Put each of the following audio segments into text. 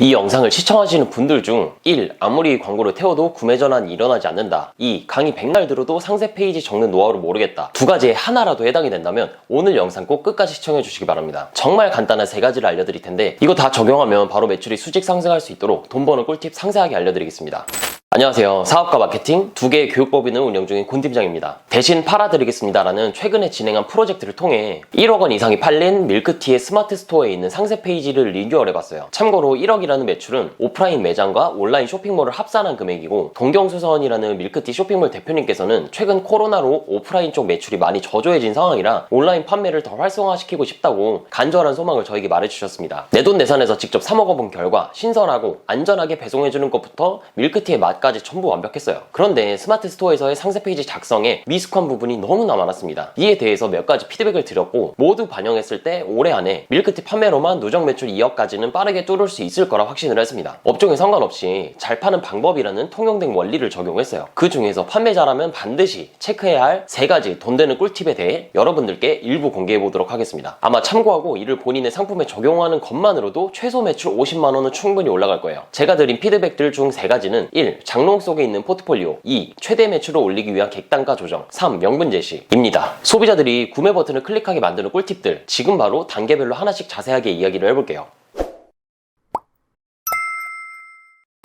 이 영상을 시청하시는 분들 중 1. 아무리 광고를 태워도 구매 전환이 일어나지 않는다. 2. 강의 100날 들어도 상세 페이지 적는 노하우를 모르겠다. 두 가지에 하나라도 해당이 된다면 오늘 영상 꼭 끝까지 시청해 주시기 바랍니다. 정말 간단한 세 가지를 알려드릴 텐데 이거 다 적용하면 바로 매출이 수직 상승할 수 있도록 돈 버는 꿀팁 상세하게 알려드리겠습니다. 안녕하세요. 사업과 마케팅 두 개의 교육법인을 운영 중인 권 팀장입니다. 대신 팔아드리겠습니다라는 최근에 진행한 프로젝트를 통해 1억 원 이상이 팔린 밀크티의 스마트 스토어에 있는 상세 페이지를 리뉴얼해봤어요. 참고로 1억이라는 매출은 오프라인 매장과 온라인 쇼핑몰을 합산한 금액이고, 동경수선이라는 밀크티 쇼핑몰 대표님께서는 최근 코로나로 오프라인 쪽 매출이 많이 저조해진 상황이라 온라인 판매를 더 활성화시키고 싶다고 간절한 소망을 저에게 말해주셨습니다. 내돈내산해서 직접 사 먹어본 결과 신선하고 안전하게 배송해주는 것부터 밀크티의 맛까지 전부 완벽했어요. 그런데 스마트 스토어에서의 상세 페이지 작성에 미숙한 부분이 너무나 많았습니다. 이에 대해서 몇 가지 피드백을 드렸고 모두 반영했을 때 올해 안에 밀크티 판매로만 누적 매출 2억까지는 빠르게 뚫을 수 있을 거라 확신을 했습니다. 업종에 상관없이 잘 파는 방법이라는 통용된 원리를 적용했어요. 그 중에서 판매자라면 반드시 체크해야 할 세 가지 돈 되는 꿀팁에 대해 여러분들께 일부 공개해 보도록 하겠습니다. 아마 참고하고 이를 본인의 상품에 적용하는 것만으로도 최소 매출 50만 원은 충분히 올라갈 거예요. 제가 드린 피드백들 중 세 가지는 1. 장롱 속에 있는 포트폴리오, 2. 최대 매출을 올리기 위한 객단가 조정, 3. 명분 제시입니다. 소비자들이 구매 버튼을 클릭하게 만드는 꿀팁들, 지금 바로 단계별로 하나씩 자세하게 이야기를 해볼게요.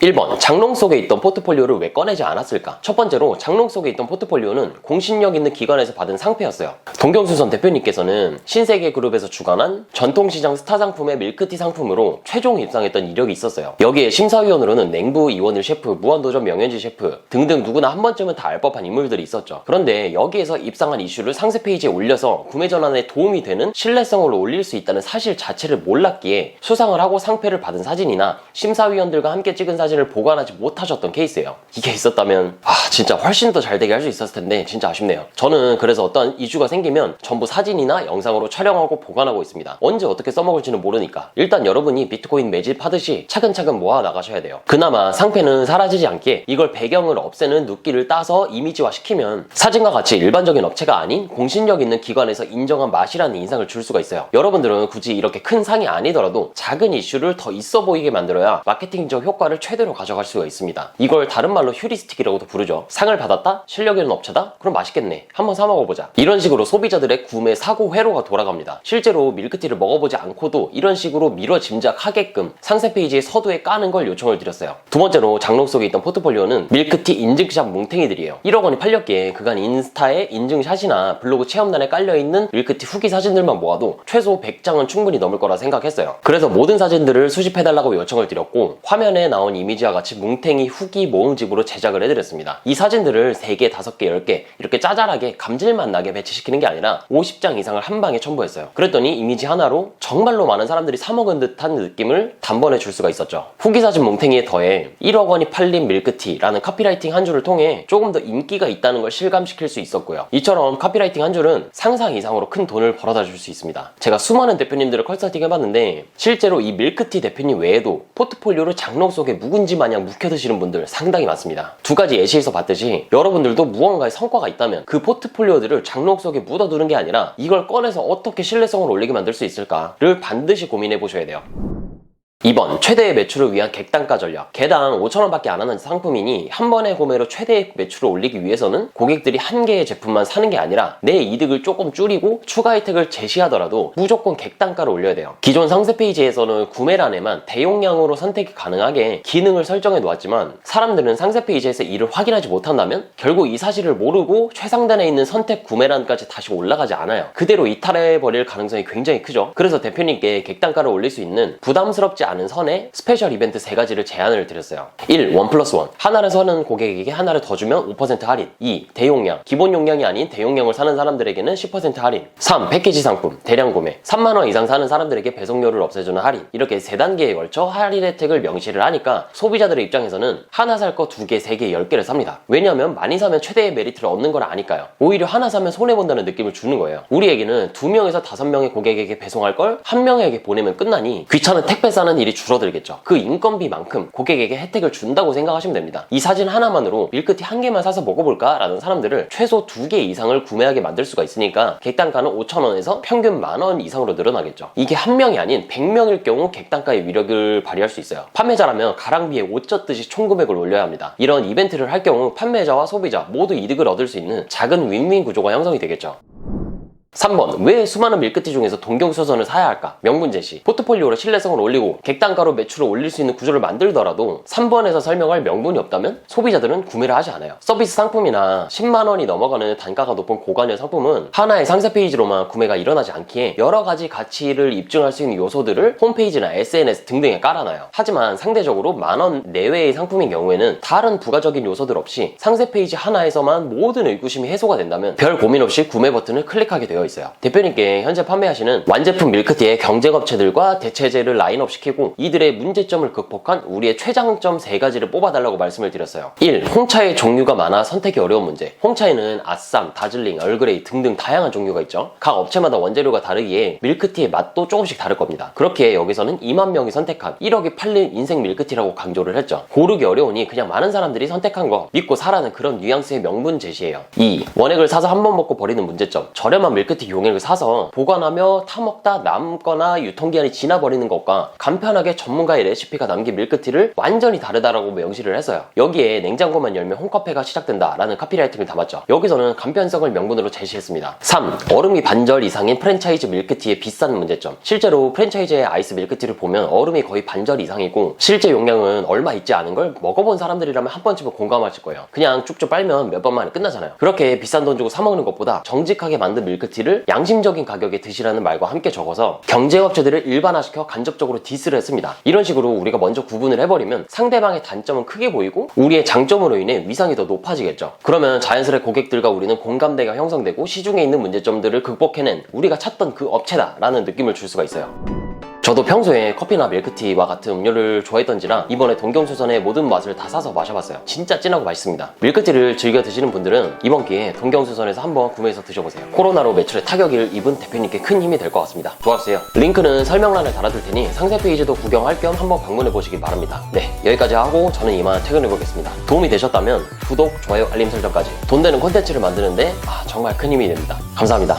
1번, 장롱 속에 있던 포트폴리오를 왜 꺼내지 않았을까? 첫 번째로 장롱 속에 있던 포트폴리오는 공신력 있는 기관에서 받은 상패였어요. 동경수선 대표님께서는 신세계그룹에서 주관한 전통시장 스타 상품의 밀크티 상품으로 최종 입상했던 이력이 있었어요. 여기에 심사위원으로는 냉부 이원일 셰프, 무한도전 명현지 셰프 등등 누구나 한 번쯤은 다 알 법한 인물들이 있었죠. 그런데 여기에서 입상한 이슈를 상세 페이지에 올려서 구매 전환에 도움이 되는 신뢰성을 올릴 수 있다는 사실 자체를 몰랐기에 수상을 하고 상패를 받은 사진이나 심사위원들과 함께 찍은 사진을 보관하지 못하셨던 케이스예요. 이게 있었다면 진짜 훨씬 더 잘 되게 할 수 있었을 텐데 진짜 아쉽네요. 저는 그래서 어떤 이슈가 생기면 전부 사진이나 영상으로 촬영하고 보관하고 있습니다. 언제 어떻게 써먹을지는 모르니까 일단 여러분이 비트코인 매집하듯이 차근차근 모아 나가셔야 돼요. 그나마 상패는 사라지지 않게 이걸 배경을 없애는 눕기를 따서 이미지화 시키면 사진과 같이 일반적인 업체가 아닌 공신력 있는 기관에서 인정한 맛이라는 인상을 줄 수가 있어요. 여러분들은 굳이 이렇게 큰 상이 아니더라도 작은 이슈를 더 있어 보이게 만들어야 마케팅적 효과를 최대로 가져갈 수가 있습니다. 이걸 다른 말로 휴리스틱이라고도 부르죠. 상을 받았다? 실력 있는 업체다? 그럼 맛있겠네. 한번 사 먹어보자. 이런 식으로 소비자들의 구매 사고 회로가 돌아갑니다. 실제로 밀크티를 먹어보지 않고도 이런 식으로 미뤄 짐작하게끔 상세 페이지의 서두에 까는 걸 요청을 드렸어요. 두 번째로 장롱 속에 있던 포트폴리오는 밀크티 인증샷 뭉탱이들이에요. 1억 원이 팔렸기에 그간 인스타에 인증샷이나 블로그 체험란에 깔려있는 밀크티 후기 사진들만 모아도 최소 100장은 충분히 넘을 거라 생각했어요. 그래서 모든 사진들을 수집해달라고 요청을 드렸고 화면에 나온 이미지와 같이 뭉탱이 후기 모음집으로 제작을 해드렸습니다. 이 사진들을 3개, 5개, 10개 이렇게 짜잘하게 감질만 나게 배치시키는 게 아니라 50장 이상을 한 방에 첨부했어요. 그랬더니 이미지 하나로 정말로 많은 사람들이 사먹은 듯한 느낌을 단번에 줄 수가 있었죠. 후기 사진 뭉탱이에 더해 1억 원이 팔린 밀크티라는 카피라이팅 한 줄을 통해 조금 더 인기가 있다는 걸 실감시킬 수 있었고요. 이처럼 카피라이팅 한 줄은 상상 이상으로 큰 돈을 벌어다 줄 수 있습니다. 제가 수많은 대표님들을 컨설팅 해봤는데 실제로 이 밀크티 대표님 외에도 포트폴리오를 장롱 속에 묵은지 마냥 묵혀드시는 분들 상당히 많습니다. 두 가지 예시에서 봤듯이 여러분들도 무언가의 성과가 있다면 그 포트폴리오들을 장롱 속에 묻어두는 게 아니라 이걸 꺼내서 어떻게 신뢰성을 올리게 만들 수 있을까를 반드시 고민해 보셔야 돼요. 2번, 최대의 매출을 위한 객단가 전략. 개당 5,000원 밖에 안 하는 상품이니 한 번의 구매로 최대의 매출을 올리기 위해서는 고객들이 한 개의 제품만 사는 게 아니라 내 이득을 조금 줄이고 추가 혜택을 제시하더라도 무조건 객단가를 올려야 돼요. 기존 상세 페이지에서는 구매란에만 대용량으로 선택이 가능하게 기능을 설정해 놓았지만 사람들은 상세 페이지에서 이를 확인하지 못한다면 결국 이 사실을 모르고 최상단에 있는 선택 구매란까지 다시 올라가지 않아요. 그대로 이탈해 버릴 가능성이 굉장히 크죠. 그래서 대표님께 객단가를 올릴 수 있는 부담스럽지 않은 선에 스페셜 이벤트 3가지를 제안을 드렸어요. 1. 1+1. 하나를 사는 고객에게 하나를 더 주면 5% 할인. 2. 대용량. 기본 용량이 아닌 대용량을 사는 사람들에게는 10% 할인. 3. 패키지 상품. 대량 구매. 3만원 이상 사는 사람들에게 배송료를 없애주는 할인. 이렇게 3단계에 걸쳐 할인 혜택을 명시를 하니까 소비자들의 입장에서는 하나 살 거 2개, 3개, 10개를 삽니다. 왜냐하면 많이 사면 최대의 메리트를 얻는 걸 아니까요. 오히려 하나 사면 손해본다는 느낌을 주는 거예요. 우리에게는 2명에서 5명의 고객에게 배송할 걸 1명에게 보내면 끝나니 귀찮은 택배 싸는 일이 줄어들겠죠. 그 인건비만큼 고객에게 혜택을 준다고 생각하시면 됩니다. 이 사진 하나만으로 밀크티 한 개만 사서 먹어볼까? 라는 사람들을 최소 2개 이상을 구매하게 만들 수가 있으니까 객단가는 5,000원에서 평균 10,000원 이상으로 늘어나겠죠. 이게 한 명이 아닌 100명일 경우 객단가의 위력을 발휘할 수 있어요. 판매자라면 가랑비에 옷 젖듯이 총 금액을 올려야 합니다. 이런 이벤트를 할 경우 판매자와 소비자 모두 이득을 얻을 수 있는 작은 윈윈 구조가 형성이 되겠죠. 3번, 왜 수많은 밀크티 중에서 동경수선을 사야 할까? 명분 제시. 포트폴리오로 신뢰성을 올리고 객단가로 매출을 올릴 수 있는 구조를 만들더라도 3번에서 설명할 명분이 없다면 소비자들은 구매를 하지 않아요. 서비스 상품이나 10만 원이 넘어가는 단가가 높은 고관여 상품은 하나의 상세 페이지로만 구매가 일어나지 않기에 여러 가지 가치를 입증할 수 있는 요소들을 홈페이지나 SNS 등등에 깔아놔요. 하지만 상대적으로 10,000원 내외의 상품인 경우에는 다른 부가적인 요소들 없이 상세 페이지 하나에서만 모든 의구심이 해소가 된다면 별 고민 없이 구매 버튼을 클릭하게 되어 있어요. 대표님께 현재 판매하시는 완제품 밀크티의 경쟁업체들과 대체제를 라인업시키고 이들의 문제점을 극복한 우리의 최장점 3가지를 뽑아달라고 말씀을 드렸어요. 1. 홍차의 종류가 많아 선택이 어려운 문제. 홍차에는 아쌈, 다즐링, 얼그레이 등등 다양한 종류가 있죠. 각 업체마다 원재료가 다르기에 밀크티의 맛도 조금씩 다를 겁니다. 그렇기에 여기서는 2만 명이 선택한 1억이 팔린 인생 밀크티라고 강조를 했죠. 고르기 어려우니 그냥 많은 사람들이 선택한 거 믿고 사라는 그런 뉘앙스의 명분 제시예요. 2. 원액을 사서 한 번 먹고 버리는 문제점. 저렴한 밀크티 용액을 사서 보관하며 타먹다 남거나 유통기한이 지나버리는 것과 간편하게 전문가의 레시피가 남긴 밀크티를 완전히 다르다라고 명시를 했어요. 여기에 냉장고만 열면 홈카페가 시작된다라는 카피라이팅을 담았죠. 여기서는 간편성을 명분으로 제시했습니다. 3. 얼음이 반절 이상인 프랜차이즈 밀크티의 비싼 문제점. 실제로 프랜차이즈의 아이스 밀크티를 보면 얼음이 거의 반절 이상이고 실제 용량은 얼마 있지 않은 걸 먹어본 사람들이라면 한 번쯤은 공감하실 거예요. 그냥 쭉쭉 빨면 몇 번 만에 끝나잖아요. 그렇게 비싼 돈 주고 사 먹는 것보다 정직하게 만든 밀크티를 양심적인 가격에 드시라는 말과 함께 적어서 경쟁업체들을 일반화시켜 간접적으로 디스를 했습니다. 이런 식으로 우리가 먼저 구분을 해버리면 상대방의 단점은 크게 보이고 우리의 장점으로 인해 위상이 더 높아지겠죠. 그러면 자연스레 고객들과 우리는 공감대가 형성되고 시중에 있는 문제점들을 극복해낸 우리가 찾던 그 업체다라는 느낌을 줄 수가 있어요. 저도 평소에 커피나 밀크티와 같은 음료를 좋아했던지라 이번에 동경수선의 모든 맛을 다 사서 마셔봤어요. 진짜 진하고 맛있습니다. 밀크티를 즐겨 드시는 분들은 이번 기회에 동경수선에서 한번 구매해서 드셔보세요. 코로나로 매출에 타격을 입은 대표님께 큰 힘이 될 것 같습니다. 좋아주세요. 링크는 설명란에 달아둘 테니 상세 페이지도 구경할 겸 한번 방문해 보시기 바랍니다. 네, 여기까지 하고 저는 이만 퇴근해 보겠습니다. 도움이 되셨다면 구독, 좋아요, 알림 설정까지 돈 되는 콘텐츠를 만드는데 정말 큰 힘이 됩니다. 감사합니다.